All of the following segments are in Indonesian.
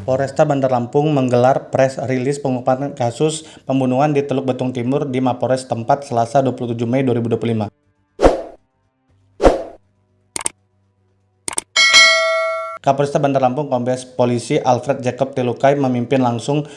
Polresta Bandar Lampung menggelar press rilis pengungkapan kasus pembunuhan di Teluk Betung Timur di Mapolres setempat Selasa 27 Mei 2025. Kapolresta Bandar Lampung Kombes Polisi Alfred Jacob Telukai memimpin langsung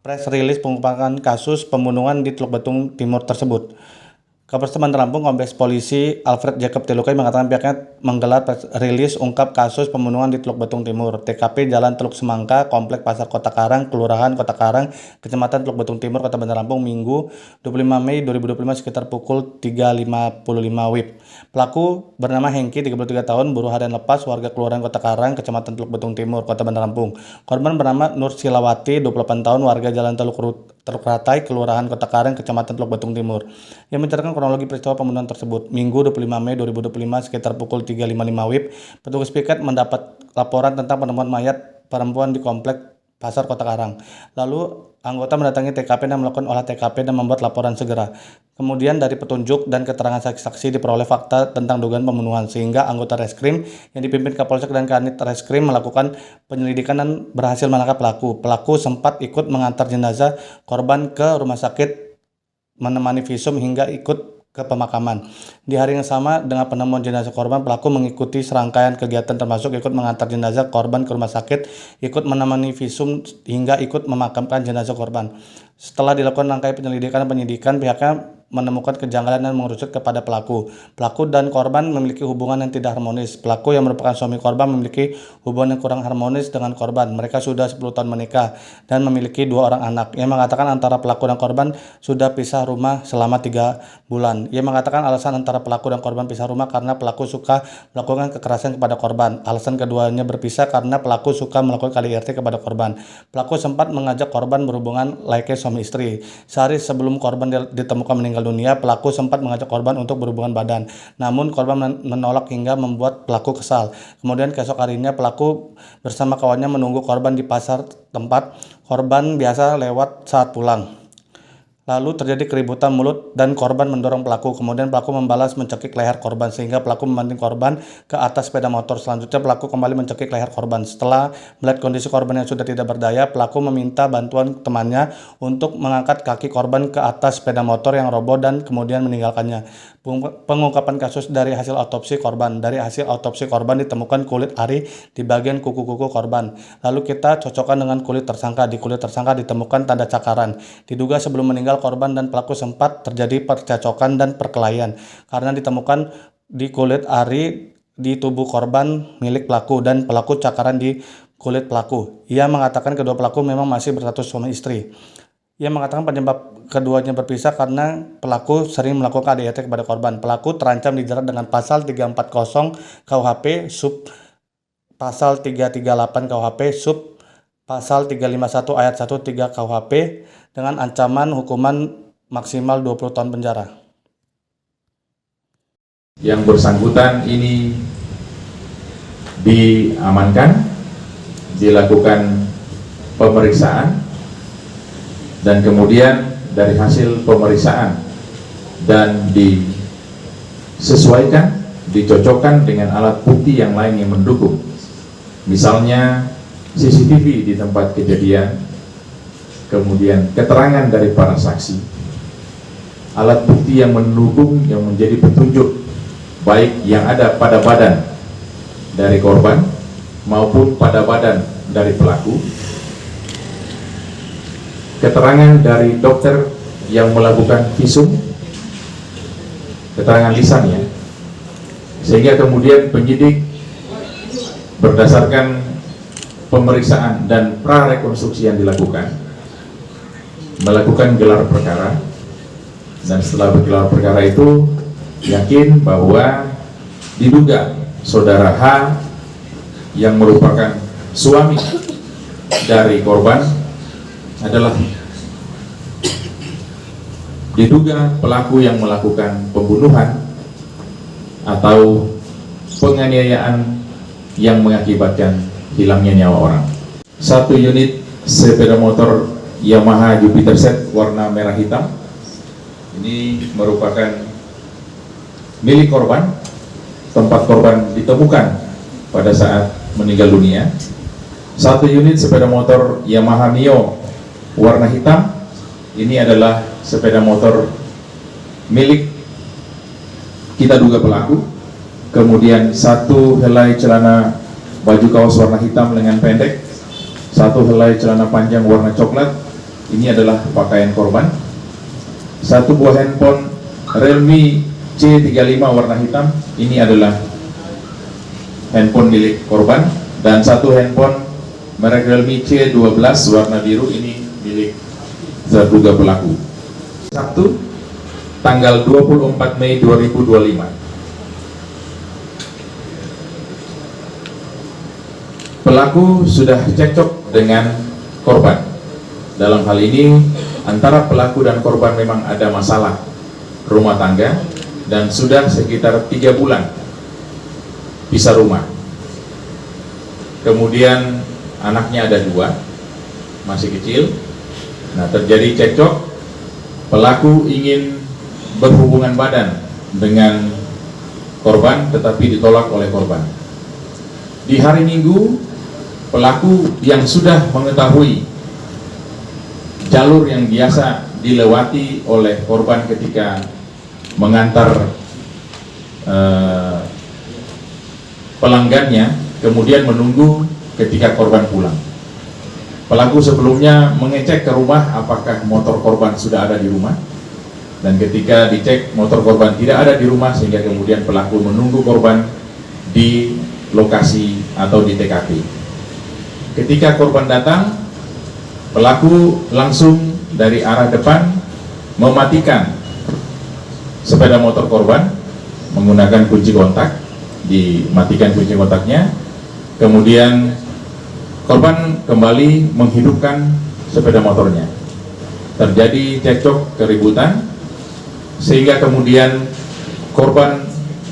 press rilis pengungkapan kasus pembunuhan di Teluk Betung Timur tersebut. Kapolresta Bandar Lampung Kombes Polisi Alfred Jacob Telukai mengatakan pihaknya menggelar press rilis ungkap kasus pembunuhan di Teluk Betung Timur, TKP Jalan Teluk Semangka, Komplek Pasar Kota Karang, Kelurahan Kota Karang, Kecamatan Teluk Betung Timur, Kota Bandar Lampung, Minggu 25 Mei 2025 sekitar pukul 3.55 WIB. Pelaku bernama Hengki, 33 tahun, buruh harian lepas, warga Kelurahan Kota Karang, Kecamatan Teluk Betung Timur, Kota Bandar Lampung. Korban bernama Nur Silawati, 28 tahun, warga Jalan Teluk Ratai, Kelurahan Kota Karang, Kecamatan Teluk Betung Timur. Yang menceritakan kronologi peristiwa pembunuhan tersebut. Minggu 25 Mei 2025 sekitar pukul 3.55 WIB, petugas piket mendapat laporan tentang penemuan mayat perempuan di komplek Pasar Kota Karang. Lalu anggota mendatangi TKP dan melakukan olah TKP dan membuat laporan segera. Kemudian dari petunjuk dan keterangan saksi-saksi diperoleh fakta tentang dugaan pembunuhan, sehingga anggota reskrim yang dipimpin Kapolsek dan Kanit Reskrim melakukan penyelidikan dan berhasil menangkap pelaku. Pelaku sempat ikut mengantar jenazah korban ke rumah sakit, menemani visum hingga ikut ke pemakaman. Di hari yang sama dengan penemuan jenazah korban, pelaku mengikuti serangkaian kegiatan termasuk ikut mengantar jenazah korban ke rumah sakit, ikut menemani visum hingga ikut memakamkan jenazah korban. Setelah dilakukan rangkaian penyelidikan dan penyidikan, pihaknya menemukan kejanggalan dan mengerucut kepada pelaku. Pelaku dan korban memiliki hubungan yang tidak harmonis. Pelaku yang merupakan suami korban memiliki hubungan yang kurang harmonis dengan korban. Mereka sudah 10 tahun menikah dan memiliki 2 orang anak. Ia mengatakan antara pelaku dan korban sudah pisah rumah selama 3 bulan. Ia mengatakan alasan antara pelaku dan korban pisah rumah karena pelaku suka melakukan kekerasan kepada korban. Alasan keduanya berpisah karena pelaku suka melakukan KDRT kepada korban. Pelaku sempat mengajak korban berhubungan layaknya suami istri. Sehari sebelum korban ditemukan meninggal dunia, pelaku sempat mengajak korban untuk berhubungan badan. Namun korban menolak hingga membuat pelaku kesal. Kemudian keesok harinya pelaku bersama kawannya menunggu korban di pasar tempat korban biasa lewat saat pulang. Lalu terjadi keributan mulut dan korban mendorong pelaku. Kemudian pelaku membalas mencekik leher korban sehingga pelaku membanting korban ke atas sepeda motor. Selanjutnya pelaku kembali mencekik leher korban. Setelah melihat kondisi korban yang sudah tidak berdaya, pelaku meminta bantuan temannya untuk mengangkat kaki korban ke atas sepeda motor yang roboh dan kemudian meninggalkannya. Pengungkapan kasus dari hasil otopsi korban. Dari hasil otopsi korban ditemukan kulit ari di bagian kuku-kuku korban. Lalu kita cocokkan dengan kulit tersangka. Di kulit tersangka ditemukan tanda cakaran. Diduga sebelum meninggal korban dan pelaku sempat terjadi percacokan dan perkelahian karena ditemukan di kulit ari di tubuh korban milik pelaku dan pelaku cakaran di kulit pelaku. Ia mengatakan kedua pelaku memang masih berstatus suami istri. Ia mengatakan penyebab keduanya berpisah karena pelaku sering melakukan KDRT kepada korban. Pelaku terancam dijerat dengan pasal 340 KUHP sub pasal 338 KUHP sub pasal 351 ayat 1 3 KUHP dengan ancaman hukuman maksimal 20 tahun penjara. Yang bersangkutan ini diamankan, dilakukan pemeriksaan, dan kemudian dari hasil pemeriksaan dan disesuaikan, dicocokkan dengan alat bukti yang lain yang mendukung. Misalnya CCTV di tempat kejadian, kemudian keterangan dari para saksi, alat bukti yang mendukung yang menjadi petunjuk baik yang ada pada badan dari korban maupun pada badan dari pelaku, keterangan dari dokter yang melakukan visum, keterangan lisannya, sehingga kemudian penyidik berdasarkan pemeriksaan dan prarekonstruksi yang dilakukan melakukan gelar perkara, dan setelah bergelar perkara itu yakin bahwa diduga saudara H yang merupakan suami dari korban adalah diduga pelaku yang melakukan pembunuhan atau penganiayaan yang mengakibatkan hilangnya nyawa orang. 1 unit sepeda motor Yamaha Jupiter Set warna merah hitam ini merupakan milik korban. Tempat korban ditemukan pada saat meninggal dunia Satu unit sepeda motor Yamaha Mio warna hitam, ini adalah sepeda motor milik kita duga pelaku. Kemudian satu helai celana baju kaos warna hitam lengan pendek, satu helai celana panjang warna coklat, ini adalah pakaian korban. Satu buah handphone Realme C35 warna hitam, ini adalah handphone milik korban. Dan satu handphone merek Realme C12 warna biru, ini milik terduga pelaku. Sabtu tanggal 24 Mei 2025. Pelaku sudah cekcok dengan korban. Dalam hal ini antara pelaku dan korban memang ada masalah rumah tangga dan sudah sekitar 3 bulan pisah rumah. Kemudian anaknya ada 2, masih kecil. Nah, terjadi cekcok. Pelaku ingin berhubungan badan dengan korban tetapi ditolak oleh korban. Di hari Minggu, pelaku yang sudah mengetahui jalur yang biasa dilewati oleh korban ketika mengantar pelanggannya, kemudian menunggu ketika korban pulang. Pelaku sebelumnya mengecek ke rumah apakah motor korban sudah ada di rumah, dan ketika dicek motor korban tidak ada di rumah, sehingga kemudian pelaku menunggu korban di lokasi atau di TKP. Ketika korban datang, pelaku langsung dari arah depan mematikan sepeda motor korban menggunakan kunci kontak, dimatikan kunci kontaknya. Kemudian korban kembali menghidupkan sepeda motornya. Terjadi cekcok, keributan, sehingga kemudian korban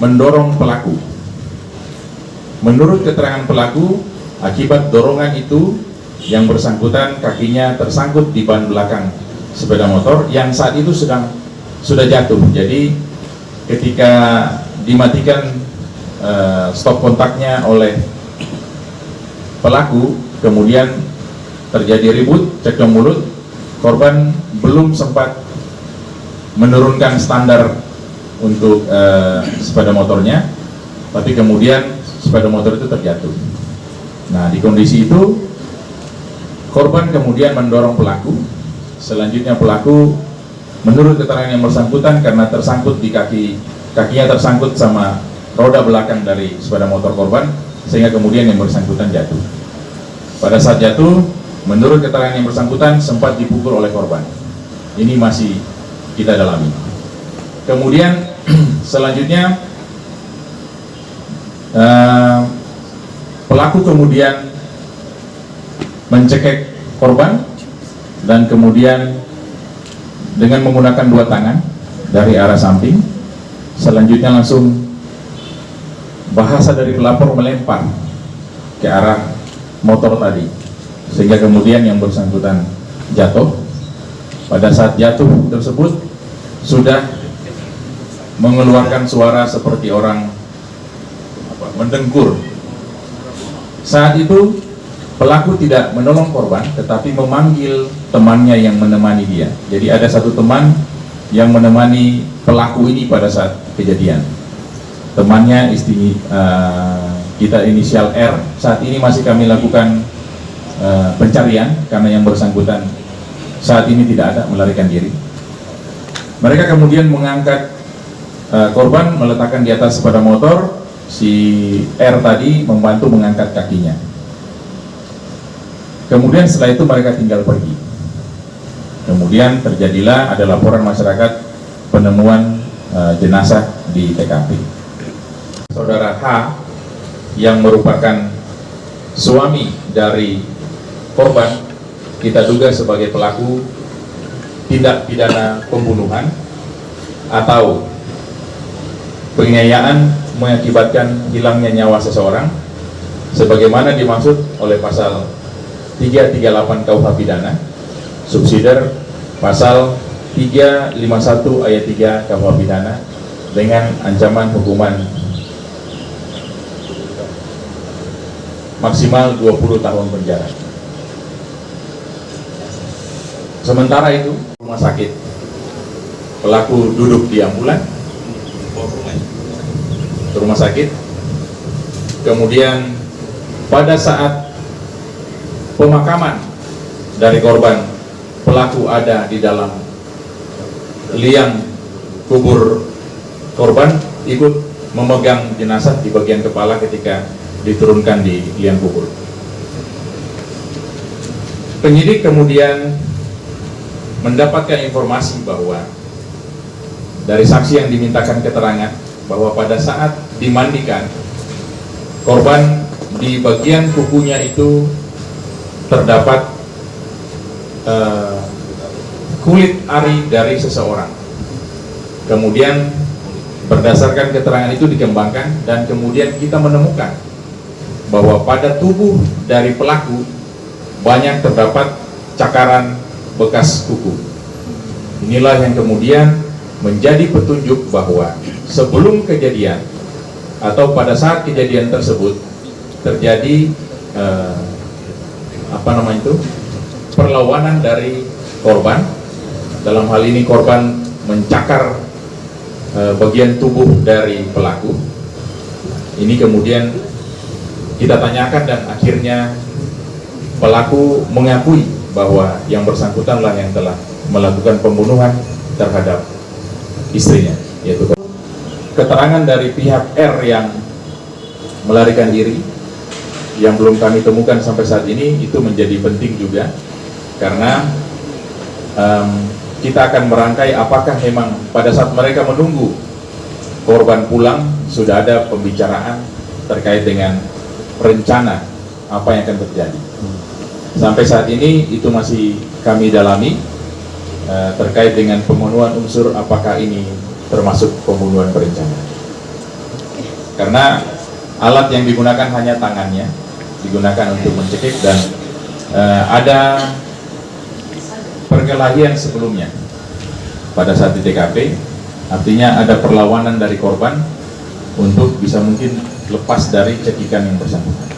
mendorong pelaku. Menurut keterangan pelaku, akibat dorongan itu yang bersangkutan kakinya tersangkut di ban belakang sepeda motor yang saat itu sudah jatuh. Jadi ketika dimatikan stop kontaknya oleh pelaku, kemudian terjadi ribut, cekcok mulut. Korban belum sempat menurunkan standar untuk sepeda motornya, tapi kemudian sepeda motor itu terjatuh. Nah, di kondisi itu korban kemudian mendorong pelaku. Selanjutnya pelaku menurut keterangan yang bersangkutan karena tersangkut di kakinya tersangkut sama roda belakang dari sepeda motor korban, sehingga kemudian yang bersangkutan jatuh. Pada saat jatuh, menurut keterangan yang bersangkutan sempat dipukul oleh korban. Ini masih kita dalami. Kemudian selanjutnya pelaku kemudian mencekik korban dan kemudian dengan menggunakan 2 tangan dari arah samping. Selanjutnya langsung bahasa dari pelapor melempar ke arah motor tadi, sehingga kemudian yang bersangkutan jatuh. Pada saat jatuh tersebut sudah mengeluarkan suara seperti orang mendengkur. Saat itu pelaku tidak menolong korban, tetapi memanggil temannya yang menemani dia. Jadi ada satu teman yang menemani pelaku ini pada saat kejadian. Temannya kita inisial R. Saat ini masih kami lakukan pencarian karena yang bersangkutan saat ini tidak ada, melarikan diri. Mereka kemudian mengangkat korban, meletakkan di atas sepeda motor. Si R tadi membantu mengangkat kakinya. Kemudian setelah itu mereka tinggal pergi. Kemudian terjadilah ada laporan masyarakat penemuan jenazah di TKP. Saudara H yang merupakan suami dari korban kita duga sebagai pelaku tindak pidana pembunuhan atau penganiayaan mengakibatkan hilangnya nyawa seseorang sebagaimana dimaksud oleh pasal 338 KUH pidana subsidiar pasal 351 ayat 3 KUH pidana dengan ancaman hukuman maksimal 20 tahun penjara. Sementara itu, rumah sakit, pelaku duduk di ambulan, ke rumah sakit, kemudian pada saat pemakaman dari korban, pelaku ada di dalam liang kubur korban, ikut memegang jenazah di bagian kepala ketika diturunkan di liang kubur. Penyidik kemudian mendapatkan informasi bahwa dari saksi yang dimintakan keterangan bahwa pada saat dimandikan, korban di bagian kukunya itu terdapat kulit ari dari seseorang. Kemudian berdasarkan keterangan itu dikembangkan dan kemudian kita menemukan bahwa pada tubuh dari pelaku banyak terdapat cakaran bekas kuku. Inilah yang kemudian menjadi petunjuk bahwa sebelum kejadian atau pada saat kejadian tersebut terjadi perlawanan dari korban. Dalam hal ini korban mencakar bagian tubuh dari pelaku. Ini kemudian kita tanyakan dan akhirnya pelaku mengakui bahwa yang bersangkutanlah yang telah melakukan pembunuhan terhadap istrinya, yaitu keterangan dari pihak R yang melarikan diri yang belum kami temukan sampai saat ini. Itu menjadi penting juga karena kita akan merangkai apakah memang pada saat mereka menunggu korban pulang sudah ada pembicaraan terkait dengan rencana apa yang akan terjadi. Sampai saat ini itu masih kami dalami terkait dengan pemenuhan unsur apakah ini termasuk pembunuhan berencana. Karena alat yang digunakan hanya tangannya, digunakan untuk mencekik dan ada perkelahian sebelumnya pada saat di TKP, artinya ada perlawanan dari korban untuk bisa mungkin lepas dari cekikan yang bersangkutan.